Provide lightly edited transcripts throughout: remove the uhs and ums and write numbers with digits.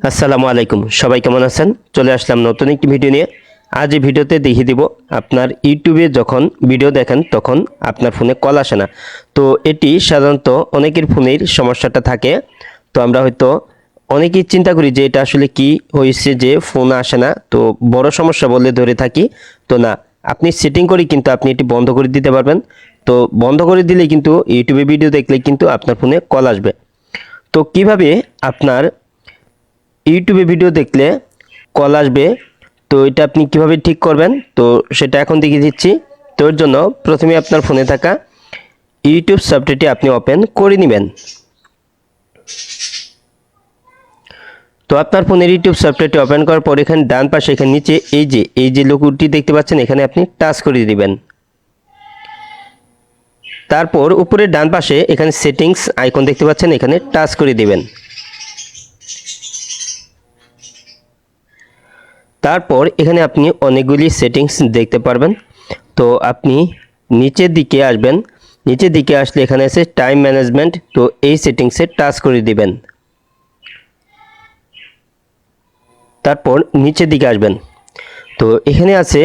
আসসালামু আলাইকুম, সবাই কেমন আছেন? চলে আসলাম নতুন একটি ভিডিও নিয়ে। আজ এই ভিডিওতে দেখিয়ে দিব আপনার ইউটিউবে যখন ভিডিও দেখেন তখন আপনার ফোনে কল আসে না। তো এটি সাধারণত অনেকের ফোনের সমস্যাটা থাকে। তো আমরা হয়তো অনেকেই চিন্তা করি যে এটা আসলে কি হয়েছে যে ফোন আসে না, তো বড় সমস্যা বলে ধরে থাকি। তো না, আপনি সেটিং করে কিন্তু আপনি এটি বন্ধ করে দিতে পারবেন। তো বন্ধ করে দিলে কিন্তু ইউটিউবে ভিডিও দেখলে কিন্তু আপনার ফোনে কল আসবে। তো কিভাবে আপনার ইউটিউবে ভিডিও দেখলে কল আসবে, তো এটা আপনি কিভাবে ঠিক করবেন, তো সেটা এখন দেখিয়ে দিচ্ছি। তো এর জন্য প্রথমে আপনার ফোনে থাকা ইউটিউব সফটওয়্যারটি আপনি ওপেন করে নেবেন। তো আপনার ফোনের ইউটিউব সফটওয়্যারটি ওপেন করার পর এখানে ডান পাশে এখানে নিচে এই যে লোগোটি দেখতে পাচ্ছেন, এখানে আপনি টাচ করে দিবেন। তারপর উপরে ডান পাশে এখানে সেটিংস আইকন দেখতে পাচ্ছেন, এখানে টাচ করে দিবেন। তারপর এখানে আপনি অনেকগুলি সেটিংস দেখতে পারবেন। তো আপনি নিচের দিকে আসবেন, নিচের দিকে আসলে এখানে আছে টাইম ম্যানেজমেন্ট, তো এই সেটিংসে টাচ করে দিবেন। তারপর নিচের দিকে আসবেন, তো এখানে আছে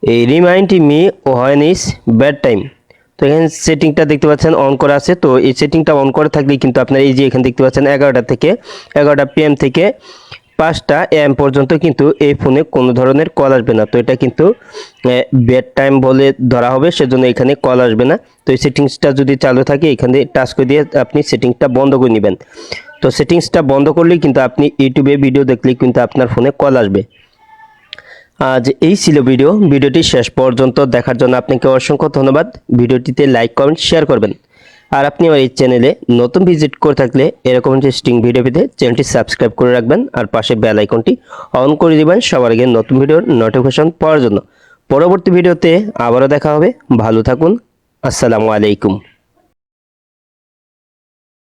এই remind me when is bed time. তো এখানে সেটিংটা দেখতে পাচ্ছেন অন করা আছে। তো এই সেটিংটা অন করে থাকলে কিন্তু আপনার এই যে এখানে দেখতে পাচ্ছেন 11টা PM থেকে 5টা AM পর্যন্ত কিন্তু এই ফোনে কোনো ধরনের কল আসবে না। তো এটা কিন্তু বেড টাইম বলে ধরা হবে, সেজন্য এখানে কল আসবে না। তো এই সেটিংসটা যদি চালু থাকে এখানে টাচ করে দিয়ে আপনি সেটিংসটা বন্ধ করে নেবেন। তো সেটিংসটা বন্ধ করলেই কিন্তু আপনি ইউটিউবে ভিডিও দেখলেই কিন্তু আপনার ফোনে কল আসবে। আজ এই ছিল ভিডিওটি শেষ পর্যন্ত দেখার জন্য আপনাকে অসংখ্য ধন্যবাদ। ভিডিওটিতে লাইক কমেন্ট শেয়ার করবেন। আর আপনি আমার এই চ্যানেলে নতুন ভিজিট করে থাকলে এরকম ইন্টারেস্টিং ভিডিও পেতে চ্যানেলটি সাবস্ক্রাইব করে রাখবেন আর পাশে বেল আইকনটি অন করে দিবেন সবার আগে নতুন ভিডিওর নোটিফিকেশন পাওয়ার জন্য। পরবর্তী ভিডিওতে আবারও দেখা হবে। ভালো থাকুন। আসসালামু আলাইকুম।